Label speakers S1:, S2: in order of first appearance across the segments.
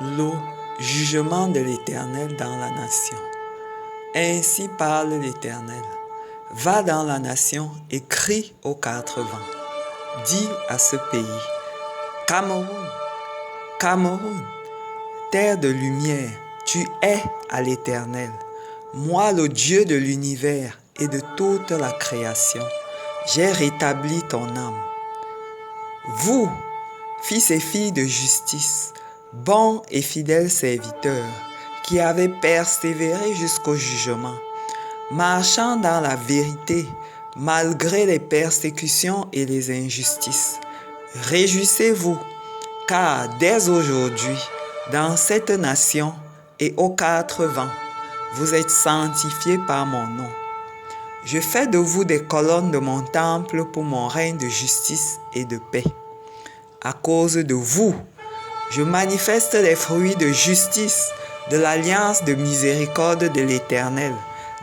S1: Le jugement de l'Éternel dans la nation. Ainsi parle l'Éternel. Va dans la nation et crie aux quatre vents. Dis à ce pays, Cameroun, Cameroun, terre de lumière, tu es à l'Éternel. Moi, le Dieu de l'univers et de toute la création, j'ai rétabli ton âme. Vous, fils et filles de justice, bons et fidèles serviteurs, qui avez persévéré jusqu'au jugement, marchant dans la vérité malgré les persécutions et les injustices. Réjouissez-vous, car dès aujourd'hui, dans cette nation et aux quatre vents, vous êtes sanctifiés par mon nom. Je fais de vous des colonnes de mon temple pour mon règne de justice et de paix. À cause de vous, je manifeste les fruits de justice, de l'alliance de miséricorde de l'Éternel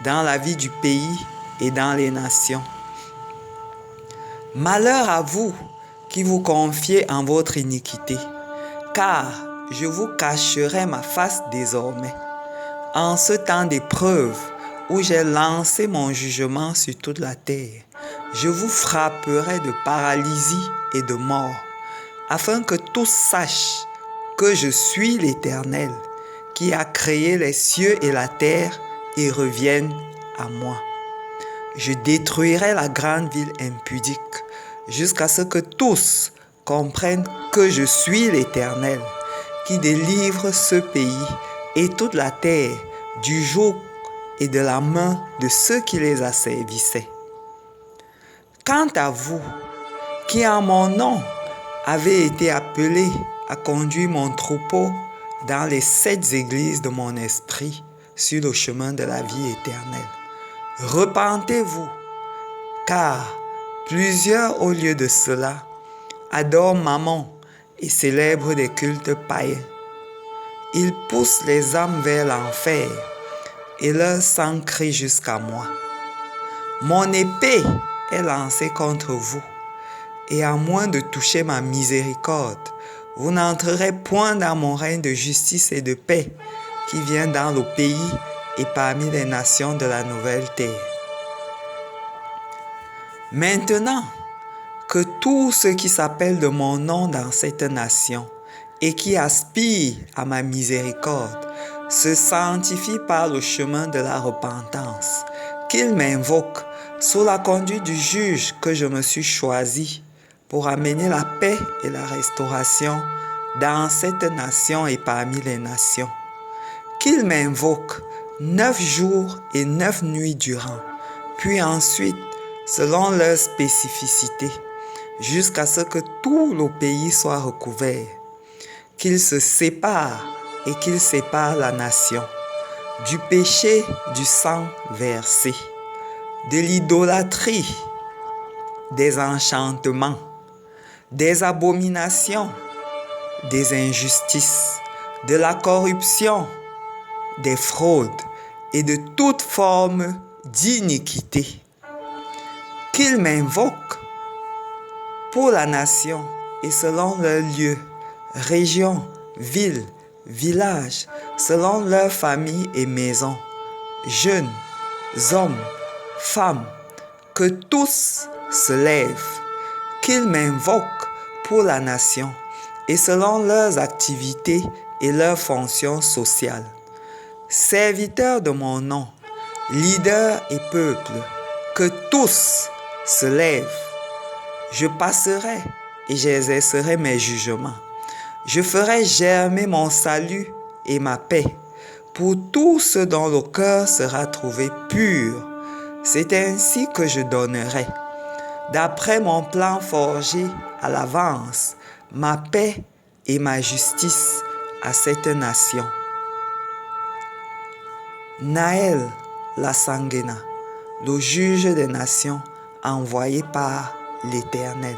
S1: dans la vie du pays et dans les nations. Malheur à vous qui vous confiez en votre iniquité, car je vous cacherai ma face désormais. En ce temps d'épreuve où j'ai lancé mon jugement sur toute la terre, je vous frapperai de paralysie et de mort, afin que tous sachent que je suis l'Éternel, qui a créé les cieux et la terre et reviennent à moi. Je détruirai la grande ville impudique, jusqu'à ce que tous comprennent que je suis l'Éternel, qui délivre ce pays et toute la terre du joug et de la main de ceux qui les asservissaient. Quant à vous, qui en mon nom avez été appelés à conduire mon troupeau dans les 7 églises de mon esprit sur le chemin de la vie éternelle, repentez-vous, car plusieurs au lieu de cela adorent Mammon et célèbrent des cultes païens. Ils poussent les âmes vers l'enfer et leur sang crie jusqu'à moi. Mon épée est lancée contre vous, et à moins de toucher ma miséricorde, vous n'entrerez point dans mon règne de justice et de paix qui vient dans le pays et parmi les nations de la nouvelle terre. Maintenant que tous ceux qui s'appellent de mon nom dans cette nation et qui aspirent à ma miséricorde se sanctifient par le chemin de la repentance, qu'ils m'invoquent sous la conduite du juge que je me suis choisi pour amener la paix et la restauration dans cette nation et parmi les nations. Qu'ils m'invoquent 9 jours et 9 nuits durant, puis ensuite, selon leurs spécificités, jusqu'à ce que tout le pays soit recouvert. Qu'ils se séparent et qu'ils séparent la nation du péché du sang versé, de l'idolâtrie, des enchantements, des abominations, des injustices, de la corruption, des fraudes et de toute forme d'iniquité. Qu'ils m'invoquent pour la nation et selon leur lieu, région, ville, village, selon leur famille et maison, jeunes, hommes, femmes, que tous se lèvent, qu'ils m'invoquent pour la nation et selon leurs activités et leurs fonctions sociales. Serviteurs de mon nom, leaders et peuples, que tous se lèvent. Je passerai et j'exercerai mes jugements. Je ferai germer mon salut et ma paix pour tous ceux dont le cœur sera trouvé pur. C'est ainsi que je donnerai, d'après mon plan forgé à l'avance, ma paix et ma justice à cette nation. Naël Lasangena, le juge des nations envoyé par l'Éternel.